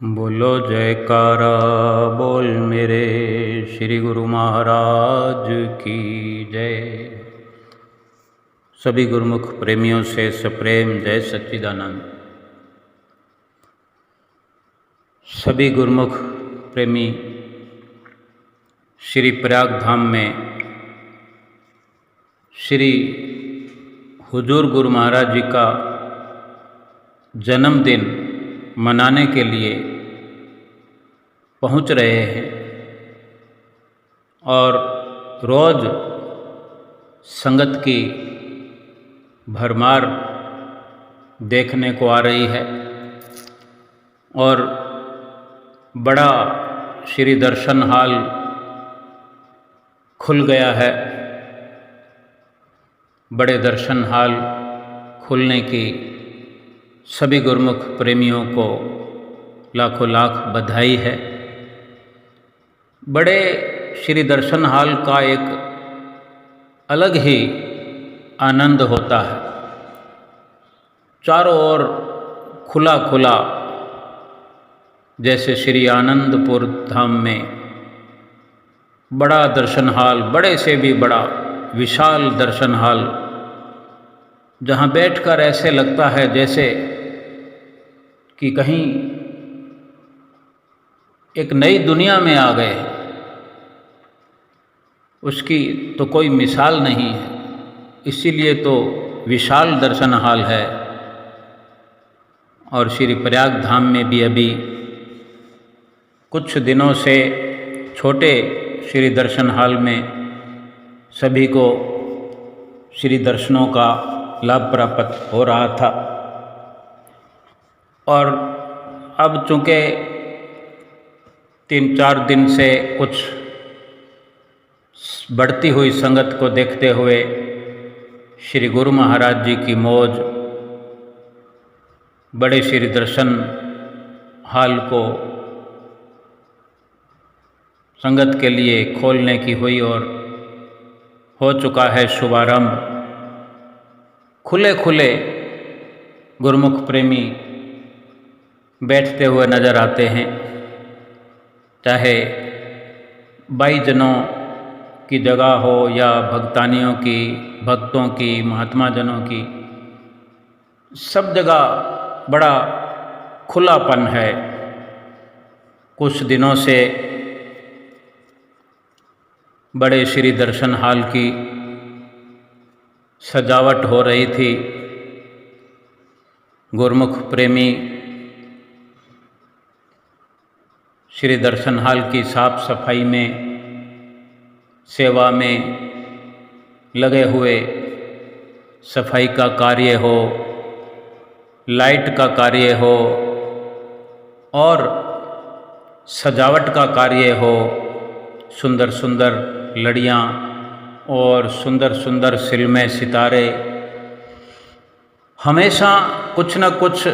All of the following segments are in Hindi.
बोलो जयकारा बोल मेरे श्री गुरु महाराज की जय। सभी गुरुमुख प्रेमियों से सप्रेम जय सच्चिदानंद। सभी गुरुमुख प्रेमी श्री प्रयाग धाम में श्री हुजूर गुरु महाराज जी का जन्मदिन मनाने के लिए पहुंच रहे हैं और रोज़ संगत की भरमार देखने को आ रही है और बड़ा श्री दर्शन हॉल खुल गया है। बड़े दर्शन हॉल खुलने की सभी गुरुमुख प्रेमियों को लाखों लाख बधाई है। बड़े श्री दर्शन हॉल का एक अलग ही आनंद होता है। चारों ओर खुला खुला, जैसे श्री आनंदपुर धाम में बड़ा दर्शन हॉल, बड़े से भी बड़ा विशाल दर्शन हॉल, जहाँ बैठकर ऐसे लगता है जैसे कि कहीं एक नई दुनिया में आ गए। उसकी तो कोई मिसाल नहीं है, इसीलिए तो विशाल दर्शन हॉल है। और श्री प्रयाग धाम में भी अभी कुछ दिनों से छोटे श्री दर्शन हॉल में सभी को श्री दर्शनों का लाभ प्राप्त हो रहा था। और अब चूँकि 3-4 दिन से कुछ बढ़ती हुई संगत को देखते हुए श्री गुरु महाराज जी की मौज बड़े श्री दर्शन हॉल को संगत के लिए खोलने की हुई और हो चुका है शुभारंभ। खुले खुले गुरुमुख प्रेमी बैठते हुए नज़र आते हैं, चाहे भाईजनों की जगह हो या भक्तानियों की, भक्तों की, महात्मा जनों की, सब जगह बड़ा खुलापन है। कुछ दिनों से बड़े श्री दर्शन हॉल की सजावट हो रही थी। गुरुमुख प्रेमी श्री दर्शन हॉल की साफ सफाई में, सेवा में लगे हुए, सफाई का कार्य हो, लाइट का कार्य हो और सजावट का कार्य हो, सुंदर सुंदर लड़ियाँ और सुंदर सुंदर फिल्में, सितारे, हमेशा कुछ न कुछ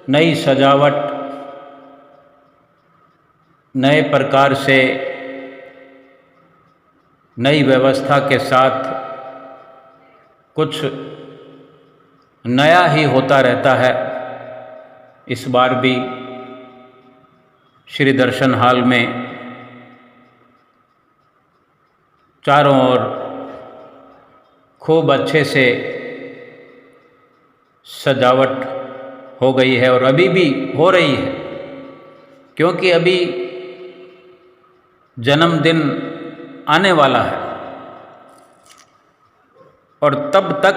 नई सजावट, नए प्रकार से नई व्यवस्था के साथ कुछ नया ही होता रहता है। इस बार भी श्री दर्शन हॉल में चारों ओर खूब अच्छे से सजावट हो गई है और अभी भी हो रही है, क्योंकि अभी जन्मदिन आने वाला है और तब तक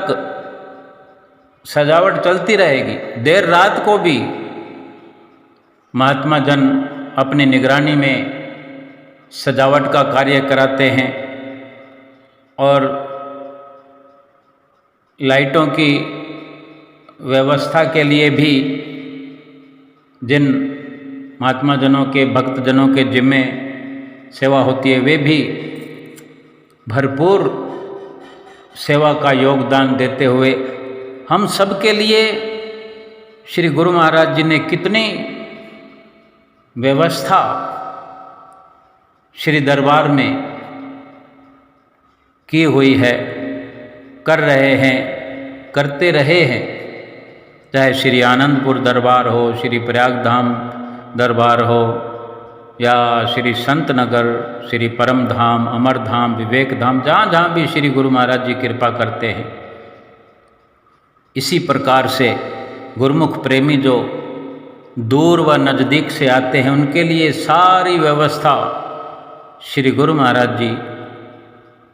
सजावट चलती रहेगी। देर रात को भी महात्मा जन अपनी निगरानी में सजावट का कार्य कराते हैं और लाइटों की व्यवस्था के लिए भी जिन महात्मा जनों के, भक्त जनों के जिम्मे सेवा होती है, वे भी भरपूर सेवा का योगदान देते हुए हम सब के लिए श्री गुरु महाराज जी ने कितनी व्यवस्था श्री दरबार में की हुई है, कर रहे हैं, करते रहे हैं। चाहे श्री आनंदपुर दरबार हो, श्री प्रयाग धाम दरबार हो या श्री संत नगर, श्री परम धाम, अमर धाम, विवेक धाम, जहाँ जहाँ भी श्री गुरु महाराज जी कृपा करते हैं, इसी प्रकार से गुरुमुख प्रेमी जो दूर व नज़दीक से आते हैं उनके लिए सारी व्यवस्था श्री गुरु महाराज जी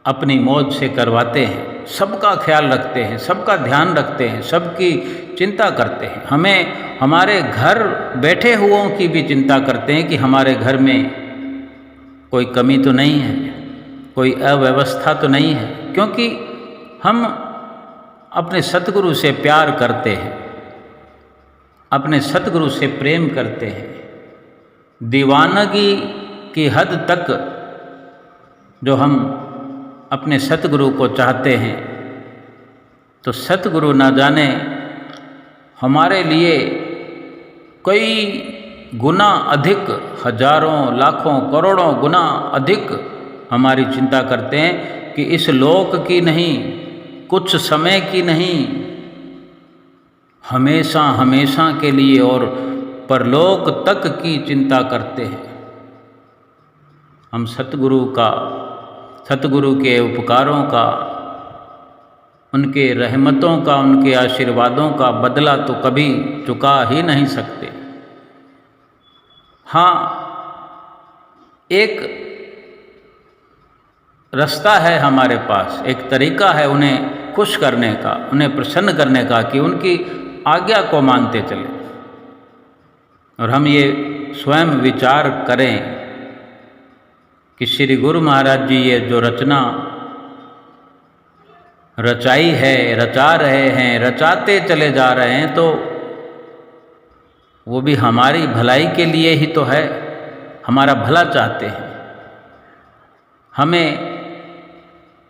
अपनी मौज से करवाते हैं। सबका ख्याल रखते हैं, सबका ध्यान रखते हैं, सबकी चिंता करते हैं। हमें हमारे घर बैठे हुओं की भी चिंता करते हैं कि हमारे घर में कोई कमी तो नहीं है, कोई अव्यवस्था तो नहीं है, क्योंकि हम अपने सतगुरु से प्यार करते हैं, अपने सतगुरु से प्रेम करते हैं। दीवानगी की हद तक जो हम अपने सतगुरु को चाहते हैं, तो सतगुरु ना जाने हमारे लिए कई गुना अधिक, हजारों, लाखों, करोड़ों गुना अधिक हमारी चिंता करते हैं कि इस लोक की नहीं, कुछ समय की नहीं, हमेशा हमेशा के लिए और परलोक तक की चिंता करते हैं। हम सतगुरु के उपकारों का, उनके रहमतों का, उनके आशीर्वादों का बदला तो कभी चुका ही नहीं सकते। हाँ, एक रास्ता है हमारे पास, एक तरीका है उन्हें खुश करने का, उन्हें प्रसन्न करने का, कि उनकी आज्ञा को मानते चलें। और हम ये स्वयं विचार करें कि श्री गुरु महाराज जी ये जो रचना रचाई है, रचा रहे हैं, रचाते चले जा रहे हैं, तो वो भी हमारी भलाई के लिए ही तो है, हमारा भला चाहते हैं, हमें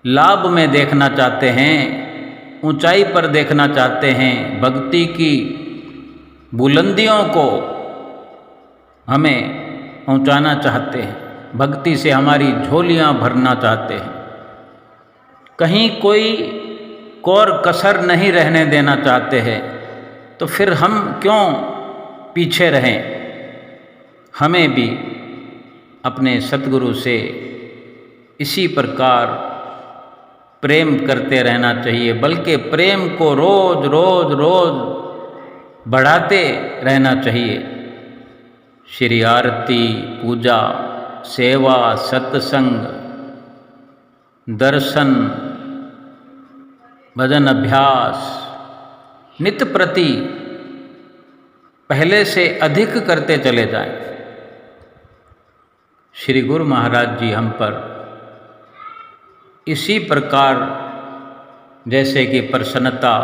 लाभ में देखना चाहते हैं, ऊंचाई पर देखना चाहते हैं, भक्ति की बुलंदियों को हमें पहुंचाना चाहते हैं, भक्ति से हमारी झोलियां भरना चाहते हैं, कहीं कोई कोर कसर नहीं रहने देना चाहते हैं। तो फिर हम क्यों पीछे रहें? हमें भी अपने सतगुरु से इसी प्रकार प्रेम करते रहना चाहिए, बल्कि प्रेम को रोज रोज रोज बढ़ाते रहना चाहिए। श्री आरती, पूजा, सेवा, सत्संग, दर्शन, भजन अभ्यास नित्य प्रति पहले से अधिक करते चले जाएं। श्री गुरु महाराज जी हम पर इसी प्रकार जैसे कि प्रसन्नता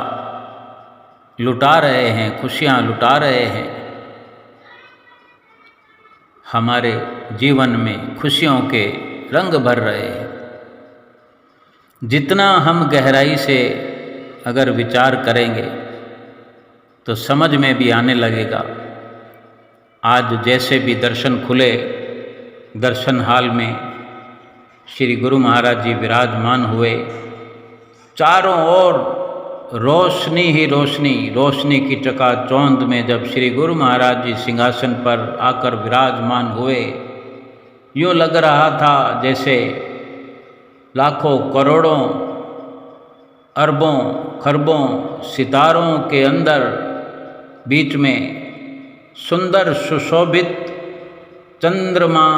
लुटा रहे हैं, खुशियाँ लुटा रहे हैं, हमारे जीवन में खुशियों के रंग भर रहे हैं। जितना हम गहराई से अगर विचार करेंगे तो समझ में भी आने लगेगा। आज जैसे भी दर्शन खुले, दर्शन हाल में श्री गुरु महाराज जी विराजमान हुए, चारों ओर रोशनी ही रोशनी, रोशनी की चकाचौंध में जब श्री गुरु महाराज जी सिंहासन पर आकर विराजमान हुए, यूँ लग रहा था जैसे लाखों करोड़ों अरबों खरबों सितारों के अंदर बीच में सुंदर सुशोभित चंद्रमा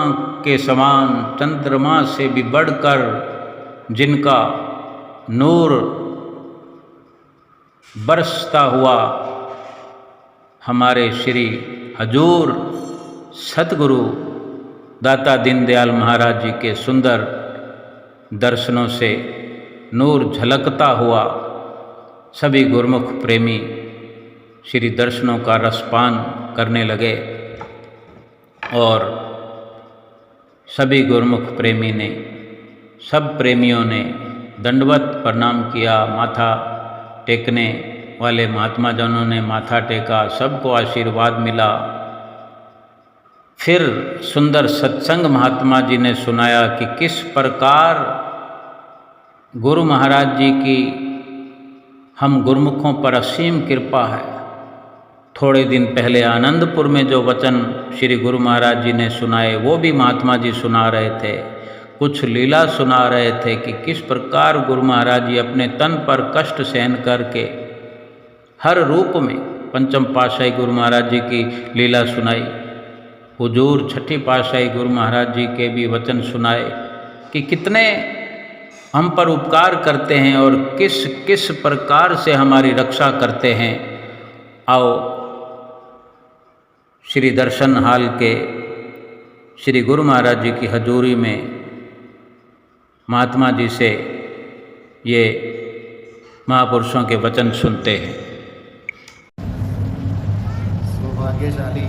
के समान, चंद्रमा से भी बढ़कर जिनका नूर बरसता हुआ हमारे श्री हजूर सतगुरु दाता दीनदयाल महाराज जी के सुंदर दर्शनों से नूर झलकता हुआ सभी गुरुमुख प्रेमी श्री दर्शनों का रसपान करने लगे और सभी गुरुमुख प्रेमी ने, सब प्रेमियों ने दंडवत प्रणाम किया। माथा टेकने वाले महात्मा जनों ने माथा टेका, सबको आशीर्वाद मिला। फिर सुंदर सत्संग महात्मा जी ने सुनाया कि किस प्रकार गुरु महाराज जी की हम गुरुमुखों पर असीम कृपा है। थोड़े दिन पहले आनंदपुर में जो वचन श्री गुरु महाराज जी ने सुनाए वो भी महात्मा जी सुना रहे थे। कुछ लीला सुना रहे थे कि किस प्रकार गुरु महाराज जी अपने तन पर कष्ट सहन करके हर रूप में पंचम पातशाही गुरु महाराज जी की लीला सुनाई। हुजूर छठी पातशाही गुरु महाराज जी के भी वचन सुनाए कि कितने हम पर उपकार करते हैं और किस किस प्रकार से हमारी रक्षा करते हैं। आओ श्री दर्शन हाल के श्री गुरु महाराज जी की हजूरी में महात्मा जी से ये महापुरुषों के वचन सुनते हैं। सौभाग्यशाली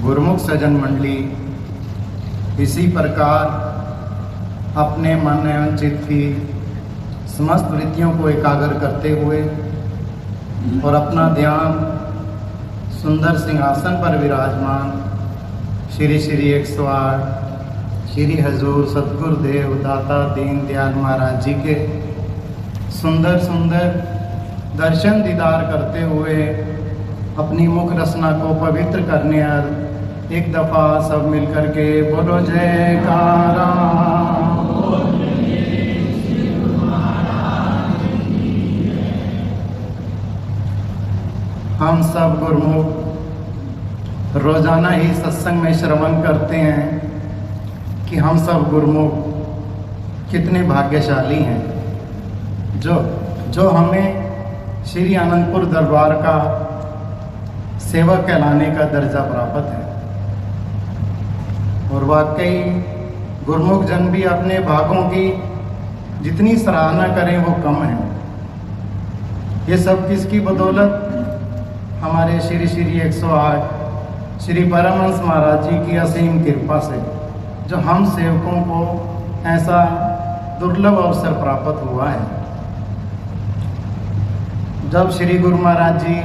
गुरुमुख सज्जन मंडली इसी प्रकार अपने मन एवं चित्त की समस्त वृत्तियों को एकाग्र करते हुए और अपना ध्यान सुंदर सिंहासन पर विराजमान श्री श्री 108 श्री हजूर सतगुरुदेव दाता दीन दयाल महाराज जी के सुंदर सुंदर दर्शन दीदार करते हुए अपनी मुख रचना को पवित्र करने और एक दफ़ा सब मिलकर के बोलो जयकारा। हम सब गुरुमुख रोजाना ही सत्संग में श्रवण करते हैं कि हम सब गुरुमुख कितने भाग्यशाली हैं जो हमें श्री आनंदपुर दरबार का सेवक कहलाने का दर्जा प्राप्त है। और वाकई गुरुमुख जन भी अपने भागों की जितनी सराहना करें वो कम है। ये सब किसकी बदौलत? हमारे श्री श्री 108 श्री परमहंस महाराज जी की असीम कृपा से जो हम सेवकों को ऐसा दुर्लभ अवसर प्राप्त हुआ है। जब श्री गुरु महाराज जी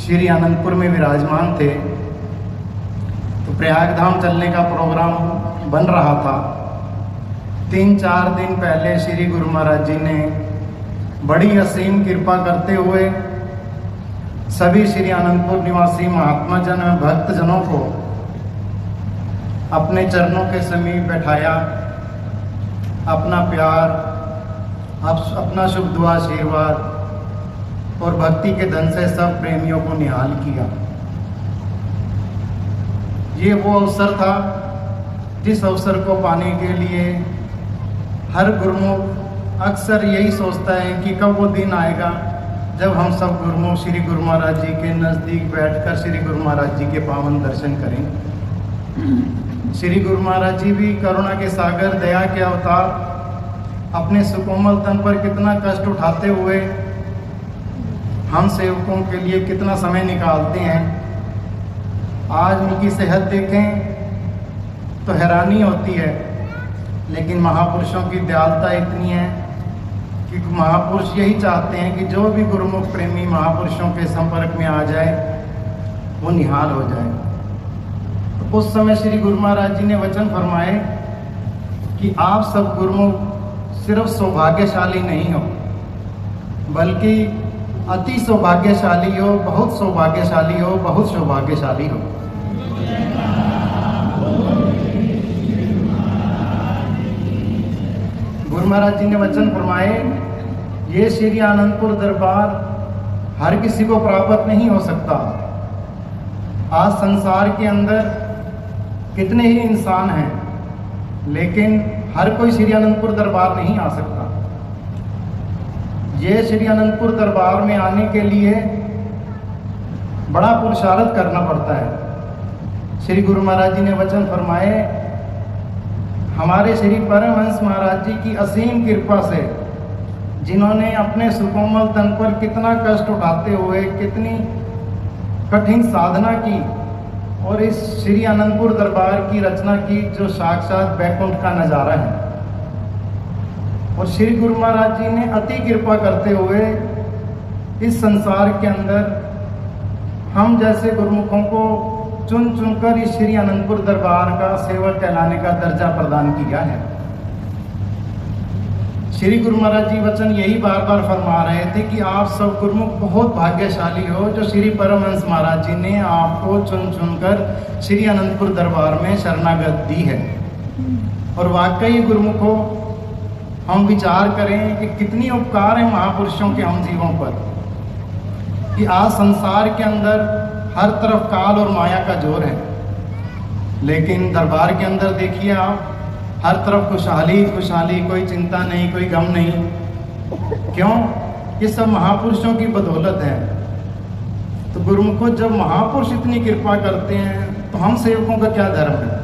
श्री आनंदपुर में विराजमान थे तो प्रयागधाम चलने का प्रोग्राम बन रहा था। 3-4 दिन पहले श्री गुरु महाराज जी ने बड़ी असीम कृपा करते हुए सभी श्री आनंदपुर निवासी महात्मा जन एवं भक्त जनों को अपने चरणों के समीप बैठाया, अपना प्यार, अपना शुभ दुआ आशीर्वाद और भक्ति के धन से सब प्रेमियों को निहाल किया। ये वो अवसर था जिस अवसर को पाने के लिए हर गुरुमुख अक्सर यही सोचता है कि कब वो दिन आएगा जब हम सब गुरुमुख श्री गुरु महाराज जी के नज़दीक बैठकर श्री गुरु महाराज जी के पावन दर्शन करें। श्री गुरु महाराज जी भी करुणा के सागर, दया के अवतार, अपने सुकोमल तन पर कितना कष्ट उठाते हुए हम सेवकों के लिए कितना समय निकालते हैं। आज उनकी सेहत देखें तो हैरानी होती है, लेकिन महापुरुषों की दयालुता इतनी है कि महापुरुष यही चाहते हैं कि जो भी गुरुमुख प्रेमी महापुरुषों के संपर्क में आ जाए वो निहाल हो जाए। तो उस समय श्री गुरु महाराज जी ने वचन फरमाए कि आप सब गुरुमुख सिर्फ सौभाग्यशाली नहीं हो बल्कि अति सौभाग्यशाली हो, बहुत सौभाग्यशाली हो, बहुत सौभाग्यशाली हो। गुरु महाराज जी ने वचन फरमाए, ये श्री आनंदपुर दरबार हर किसी को प्राप्त नहीं हो सकता। आज संसार के अंदर कितने ही इंसान हैं, लेकिन हर कोई श्री आनंदपुर दरबार नहीं आ सकता। ये श्री आनंदपुर दरबार में आने के लिए बड़ा पुरुषार्थ करना पड़ता है। श्री गुरु महाराज जी ने वचन फरमाए, हमारे श्री परमहंस महाराज जी की असीम कृपा से जिन्होंने अपने सुकोमल तन पर कितना कष्ट उठाते हुए कितनी कठिन साधना की और इस श्री आनंदपुर दरबार की रचना की जो साक्षात बैकुंठ का नज़ारा है। और श्री गुरु महाराज जी ने अति कृपा करते हुए इस संसार के अंदर हम जैसे गुरुमुखों को चुन चुनकर इस श्री आनंदपुर दरबार का सेवक कहलाने का दर्जा प्रदान किया है। श्री गुरु महाराज जी वचन यही बार बार फरमा रहे थे कि आप सब गुरुमुख बहुत भाग्यशाली हो जो श्री परमहंस महाराज जी ने आपको चुन चुनकर श्री अनंतपुर दरबार में शरणागत दी है। और वाकई गुरुमुखों, हम विचार करें कि कितनी उपकार है महापुरुषों के हम जीवों पर, कि आज संसार के अंदर हर तरफ काल और माया का जोर है, लेकिन दरबार के अंदर देखिए आप, हर तरफ खुशहाली खुशहाली, कोई चिंता नहीं, कोई गम नहीं। क्यों? ये सब महापुरुषों की बदौलत है। तो गुरुमुखों, जब महापुरुष इतनी कृपा करते हैं तो हम सेवकों का क्या धर्म है?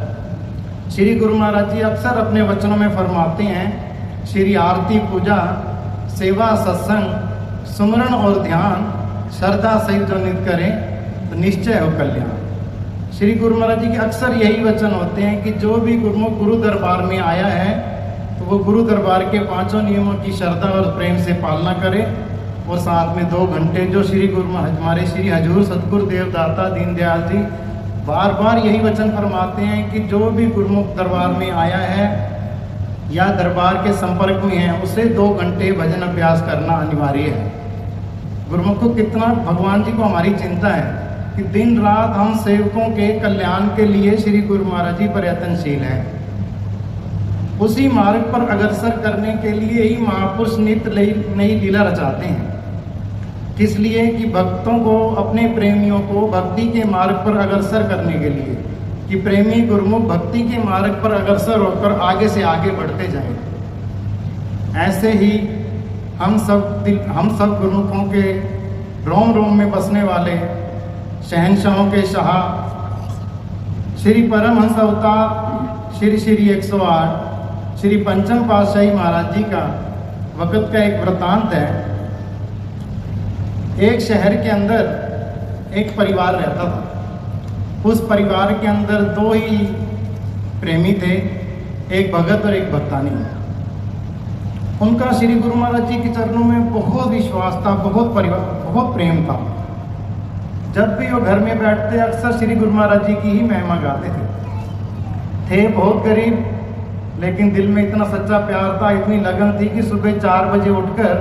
श्री गुरु महाराज जी अक्सर अपने वचनों में फरमाते हैं, श्री आरती पूजा सेवा सत्संग सुमरण और ध्यान श्रद्धा सहित जो नित करें तो निश्चय हो कल्याण। श्री गुरु महाराज जी के अक्सर यही वचन होते हैं कि जो भी गुरुमुख गुरु दरबार में आया है तो वो गुरु दरबार के 5 नियमों की श्रद्धा और प्रेम से पालना करे, और साथ में 2 घंटे जो श्री गुरु हमारे श्री हजूर सतगुरु देवदाता दीनदयाल जी बार बार यही वचन फरमाते हैं कि जो भी गुरुमुख दरबार में आया है या दरबार के संपर्क में है उसे 2 घंटे भजन अभ्यास करना अनिवार्य है। गुरुमुख को कितना भगवान जी को हमारी चिंता है कि दिन रात हम सेवकों के कल्याण के लिए श्री गुरु महाराज जी प्रयत्नशील हैं। उसी मार्ग पर अग्रसर करने के लिए ही महापुरुष नित्य नई लीला रचाते हैं। किस लिए? कि भक्तों को, अपने प्रेमियों को भक्ति के मार्ग पर अग्रसर करने के लिए, कि प्रेमी गुरुमुख भक्ति के मार्ग पर अग्रसर होकर आगे से आगे बढ़ते जाएं। ऐसे ही हम सब गुरुमुखों के रोम रोम में बसने वाले शहंशाहों के शाह श्री परमहंस अवतार श्री श्री 108 श्री पंचम पातशाही महाराज जी का वक़्त का एक वृतांत है। एक शहर के अंदर एक परिवार रहता था। उस परिवार के अंदर 2 ही प्रेमी थे, एक भगत और एक भक्तानी। उनका श्री गुरु महाराज जी के चरणों में बहुत विश्वास था, बहुत प्रेम था। जब भी वो घर में बैठते अक्सर श्री गुरु महाराज जी की ही महिमा गाते थे बहुत गरीब, लेकिन दिल में इतना सच्चा प्यार था, इतनी लगन थी कि सुबह 4 बजे उठकर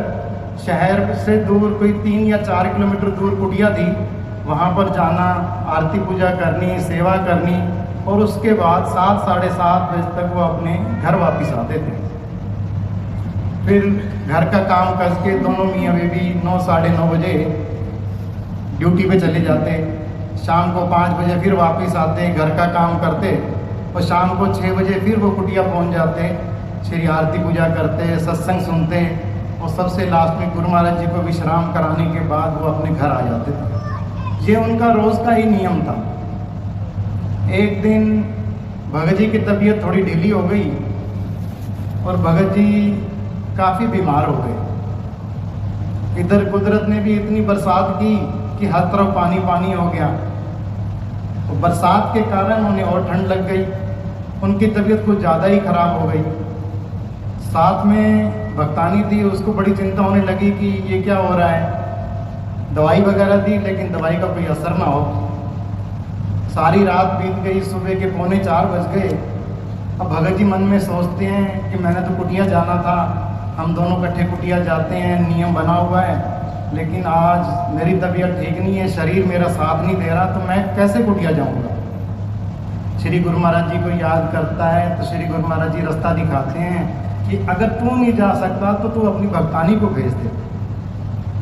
शहर से दूर कोई 3 या 4 किलोमीटर दूर कुटिया थी, वहाँ पर जाना, आरती पूजा करनी, सेवा करनी, और उसके बाद 7 साढ़े 7 बजे तक वो अपने घर वापस आते थे। फिर घर का काम करके दोनों मियाँ बीवी 9 साढ़े 9 बजे ड्यूटी पे चले जाते, शाम को 5 बजे फिर वापस आते, घर का काम करते, और शाम को 6 बजे फिर वो कुटिया पहुंच जाते, श्री आरती पूजा करते, सत्संग सुनते, और सबसे लास्ट में गुरु महाराज जी को विश्राम कराने के बाद वो अपने घर आ जाते थे। ये उनका रोज़ का ही नियम था। एक दिन भगत जी की तबीयत थोड़ी ढीली हो गई और भगत जी काफ़ी बीमार हो गए। इधर कुदरत ने भी इतनी बरसात की कि हर तरफ पानी पानी हो गया, और बरसात के कारण उन्हें और ठंड लग गई, उनकी तबीयत कुछ ज़्यादा ही ख़राब हो गई। साथ में भक्तानी थी, उसको बड़ी चिंता होने लगी कि ये क्या हो रहा है। दवाई वगैरह दी, लेकिन दवाई का कोई असर ना हो। सारी रात बीत गई, सुबह के 3:45 बज गए। अब भगत जी मन में सोचते हैं कि मैंने तो कुटिया जाना था, हम दोनों इकट्ठे कुटिया जाते हैं, नियम बना हुआ है, लेकिन आज मेरी तबीयत ठीक नहीं है, शरीर मेरा साथ नहीं दे रहा, तो मैं कैसे कुटिया जाऊंगा। श्री गुरु महाराज जी को याद करता है तो श्री गुरु महाराज जी रास्ता दिखाते हैं कि अगर तू नहीं जा सकता तो तू अपनी भक्तानी को भेज दे।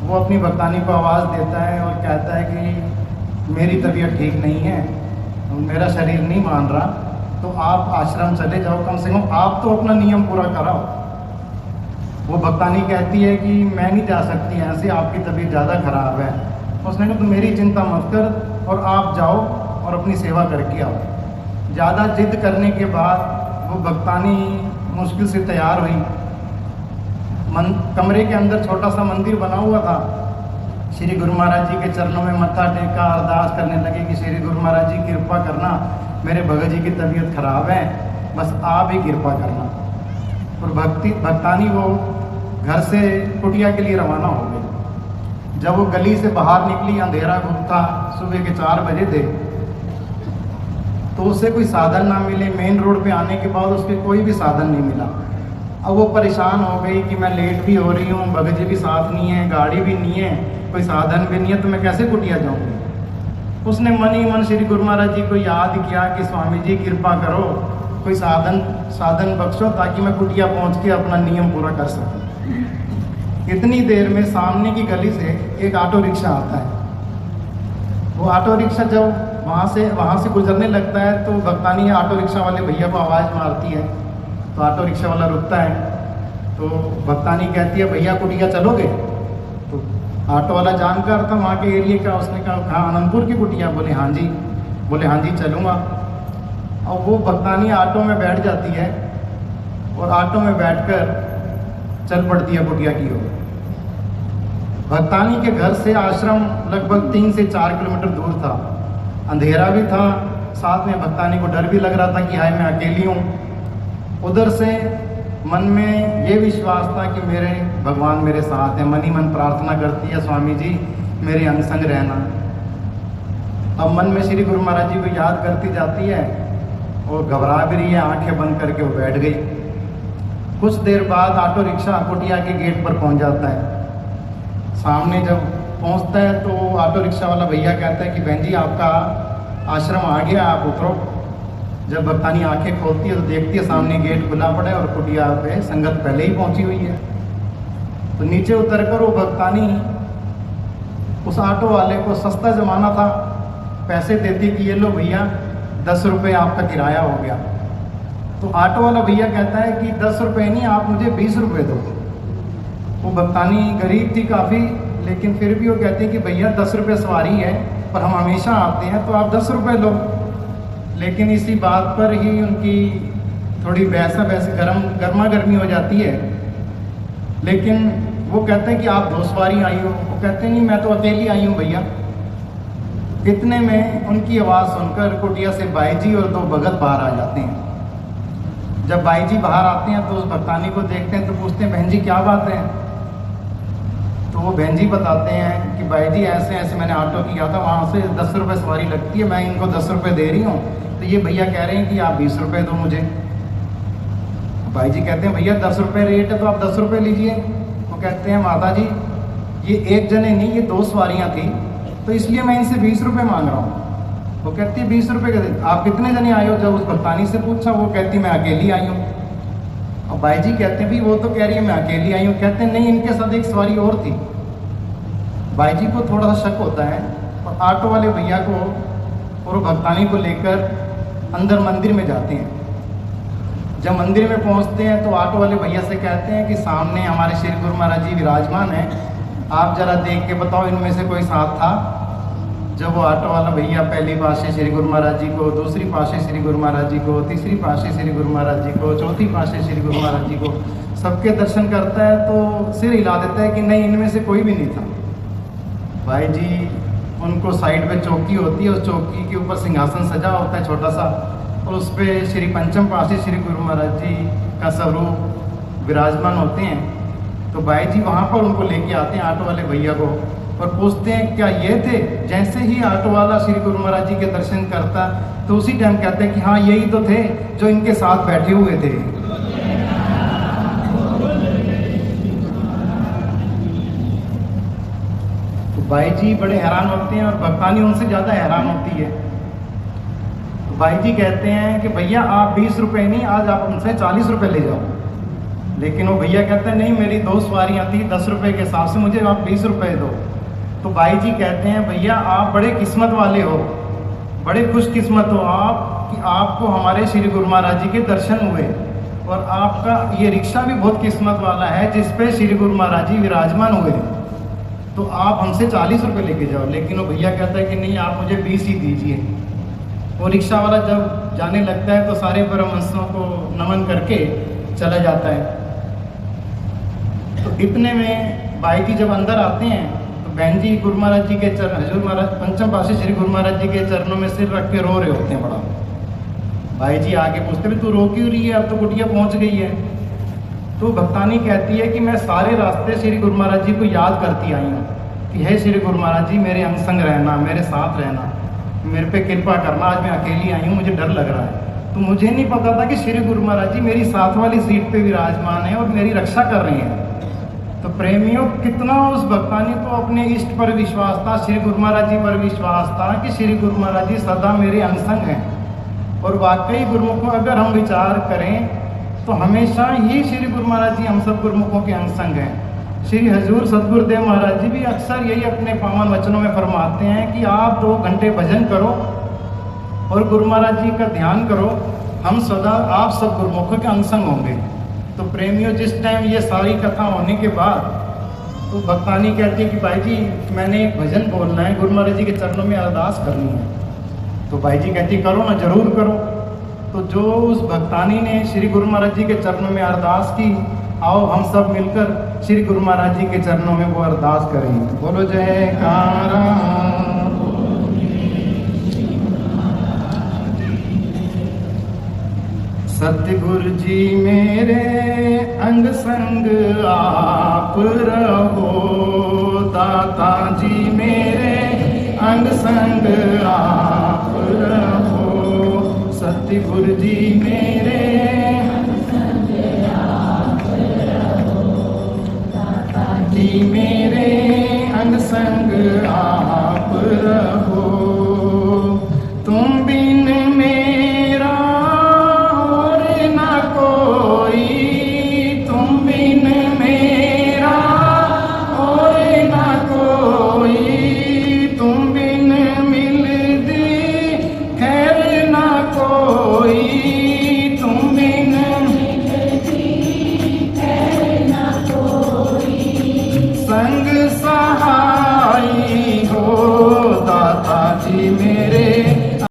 वो अपनी भक्तानी को आवाज़ देता है और कहता है कि मेरी तबीयत ठीक नहीं है, मेरा शरीर नहीं मान रहा, तो आप आश्रम चले जाओ, कम से कम आप तो अपना नियम पूरा कराओ। वो भक्तानी कहती है कि मैं नहीं जा सकती, ऐसे आपकी तबीयत ज़्यादा ख़राब है। उसने कहा तो मेरी चिंता मत कर और आप जाओ और अपनी सेवा करके आओ। ज़्यादा जिद करने के बाद वो भक्तानी मुश्किल से तैयार हुई। कमरे के अंदर छोटा सा मंदिर बना हुआ था। श्री गुरु महाराज जी के चरणों में मत्था टेका, अरदास करने लगे कि श्री गुरु महाराज जी कृपा करना, मेरे भगत जी की तबीयत खराब है, बस आप ही कृपा करना। और भक्तानी वो घर से कुटिया के लिए रवाना हो गई। जब वो गली से बाहर निकली, अंधेरा खूब था, सुबह के 4 बजे थे, तो उसे कोई साधन ना मिले। मेन रोड पे आने के बाद उसके कोई भी साधन नहीं मिला। अब वो परेशान हो गई कि मैं लेट भी हो रही हूँ, भगत जी भी साथ नहीं है, गाड़ी भी नहीं है, कोई साधन भी नहीं है, तो मैं कैसे कुटिया जाऊँगी। उसने मन ही मन श्री गुरु महाराज जी को याद किया कि स्वामी जी कृपा करो, कोई साधन बख्शो ताकि मैं कुटिया पहुँच के अपना नियम पूरा कर सकूँ। इतनी देर में सामने की गली से एक ऑटो रिक्शा आता है। वो ऑटो रिक्शा जब वहाँ से गुजरने लगता है तो भक्तानी ऑटो रिक्शा वाले भैया को आवाज़ मारती है, तो ऑटो रिक्शा वाला रुकता है। तो भक्तानी कहती है भैया कुटिया चलोगे? तो ऑटो वाला जानकार था वहाँ के एरिया का, उसने कहा आनंदपुर की कुटिया? बोले हाँ जी चलूँगा। और वो भक्तानी ऑटो में बैठ जाती है और ऑटो में बैठकर चल पड़ती है कुटिया की ओर। भक्तानी के घर से आश्रम लगभग 3 से 4 किलोमीटर दूर था। अंधेरा भी था, साथ में भक्तानी को डर भी लग रहा था कि हाय मैं अकेली हूँ। उधर से मन में ये विश्वास था कि मेरे भगवान मेरे साथ हैं। मन ही मन प्रार्थना करती है स्वामी जी मेरे अंग संग रहना। अब मन में श्री गुरु महाराज जी को याद करती जाती है और घबरा भी रही है, आंखें बंद करके वो बैठ गई। कुछ देर बाद ऑटो रिक्शा कुटिया के गेट पर पहुंच जाता है। सामने जब पहुंचता है तो ऑटो रिक्शा वाला भैया कहता है कि बहन जी आपका आश्रम आ गया, आप उतरो। जब भक्तानी आंखें खोलती है तो देखती है सामने गेट खुला पड़ा है और कुटिया पे संगत पहले ही पहुंची हुई है। तो नीचे उतरकर वो भक्तानी उस ऑटो वाले को, सस्ता ज़माना था, पैसे देती कि ये लो भैया 10 रुपये आपका किराया हो गया। तो ऑटो वाला भैया कहता है कि 10 रुपये नहीं, आप मुझे 20 रुपये दो। वो भक्तानी गरीब थी काफ़ी, लेकिन फिर भी वो कहते हैं कि भैया 10 रुपये सवारी है पर हम हमेशा आते हैं, तो आप 10 रुपये लो। लेकिन इसी बात पर ही उनकी थोड़ी बहस गर्मा गर्मी हो जाती है। लेकिन वो कहते हैं कि आप 2 सवारी आई हो। वो कहते हैं नहीं मैं तो अकेली आई हूँ भैया। इतने में उनकी आवाज़ सुनकर कुटिया से बाई जी और 2 भगत बाहर आ जाते हैं। जब बाई जी बाहर आते हैं तो उस भक्तानी को देखते हैं तो पूछते हैं बहन जी क्या बात है? तो वो बहन जी बताते हैं कि बाई जी ऐसे ऐसे मैंने ऑटो किया था, वहाँ से 10 रुपये सवारी लगती है, मैं इनको 10 रुपये दे रही हूँ, तो ये भैया कह रहे हैं कि आप 20 रुपये दो मुझे। बाई जी कहते हैं भैया 10 रुपये रेट है तो आप 10 रुपये लीजिए। वो कहते हैं माता जी ये एक जने नहीं, ये 2 सवारियाँ थी, तो इसलिए मैं इनसे 20 रुपये मांग रहा हूँ। वो कहती है 20 रुपये के आप कितने जने आए हो? जब उस भक्तानी से पूछा वो कहती मैं अकेली आई हूँ। और बाई जी कहते हैं भी वो तो कह रही है मैं अकेली आई हूँ। कहते हैं नहीं इनके साथ एक सवारी और थी। बाई जी को थोड़ा सा शक होता है और ऑटो वाले भैया को और भक्तानी को लेकर अंदर मंदिर में जाते हैं। जब मंदिर में पहुंचते हैं तो ऑटो वाले भैया से कहते हैं कि सामने हमारे श्री गुरु महाराज जी विराजमान हैं, आप जरा देख के बताओ इनमें से कोई साथ था? जब वो ऑटो वाला भैया पहली पासे श्री गुरु महाराज जी को, दूसरी पासे श्री गुरु महाराज जी को, तीसरी पासे श्री गुरु महाराज जी को, चौथी पासे श्री गुरु महाराज जी को सबके दर्शन करता है तो सिर हिला देता है कि नहीं इनमें से कोई भी नहीं था। भाई जी उनको साइड पे चौकी होती है, उस चौकी के ऊपर सिंहासन सजा होता है छोटा सा, और उस पर श्री पंचम पासी श्री गुरु महाराज जी का स्वरूप विराजमान होते हैं। तो भाई जी वहाँ पर उनको लेके आते हैं ऑटो वाले भैया को और पूछते हैं क्या ये थे? जैसे ही ऑटो वाला श्री गुरु महाराज जी के दर्शन करता तो उसी टाइम कहते हैं कि हाँ यही तो थे जो इनके साथ बैठे हुए थे। तो भाई जी बड़े हैरान होते हैं और भक्तानी उनसे ज़्यादा हैरान होती है। तो भाई जी कहते हैं कि भैया आप 20 रुपये नहीं, आज आप उनसे 40 रुपये ले जाओ। लेकिन वो भैया कहते हैं नहीं मेरी 2 सवारियाँ थी, 10 रुपये के हिसाब से मुझे आप 20 रुपये दो। तो भाई जी कहते हैं भैया आप बड़े किस्मत वाले हो, बड़े खुशकिस्मत हो आप कि आपको हमारे श्री गुरु महाराज जी के दर्शन हुए, और आपका ये रिक्शा भी बहुत किस्मत वाला है जिस पे श्री गुरु महाराज जी विराजमान हुए, तो आप हमसे 40 रुपये लेके जाओ। लेकिन वो भैया कहता है कि नहीं आप मुझे 20 ही दीजिए। वो रिक्शा वाला जब जाने लगता है तो सारे परमहंसों को नमन करके चला जाता है। तो इतने में भाई जी जब अंदर आते हैं तो बहन जी गुरु महाराज जी के चरण, हजूर महाराज पंचम पासी श्री गुरु महाराज जी के चरणों में सिर रख के रो रहे होते हैं बड़ा। भाई जी आगे पूछते भी तू रो क्यों रही है, अब तो कुटिया पहुंच गई है। तो भक्तानी कहती है कि मैं सारे रास्ते श्री गुरु महाराज जी को याद करती आई हूँ कि हे श्री गुरु महाराज जी मेरे अंग संग रहना, मेरे साथ रहना, मेरे पे कृपा करना, आज मैं अकेली आई हूँ, मुझे डर लग रहा है। तो मुझे नहीं पता था कि श्री गुरु महाराज जी मेरी साथ वाली सीट पे विराजमान है और मेरी रक्षा कर रहे हैं। तो प्रेमियों, कितना उस भक्तानी को अपने इष्ट पर विश्वास था, श्री गुरु महाराज जी पर विश्वास था कि श्री गुरु महाराज जी सदा मेरे अंग हैं। और वाकई गुरुमुखों, अगर हम विचार करें तो हमेशा ही श्री गुरु महाराज जी हम सब गुरुमुखों के अंग हैं। श्री हजूर सतगुरुदेव महाराज जी भी अक्सर यही अपने पावन वचनों में फरमाते हैं कि आप 2 घंटे भजन करो और गुरु महाराज जी का ध्यान करो, हम सदा आप सब गुरुमुखों के अंग होंगे। तो प्रेमियों, जिस टाइम ये सारी कथा होने के बाद तो भक्तानी कहती है कि भाई जी मैंने एक भजन बोलना है, गुरु महाराज जी के चरणों में अरदास करनी है। तो भाई जी कहती करो ना, जरूर करो। तो जो उस भक्तानी ने श्री गुरु महाराज जी के चरणों में अरदास की, आओ हम सब मिलकर श्री गुरु महाराज जी के चरणों में वो अरदास करेंगे। बोलो जयकारा। सतगुरु जी मेरे अंग संग आप रहो, दाता जी मेरे अंग संग आप रहो, सतगुरु जी मेरे अंग संग आप रहो, दाता जी मेरे अंग संग आप रहो।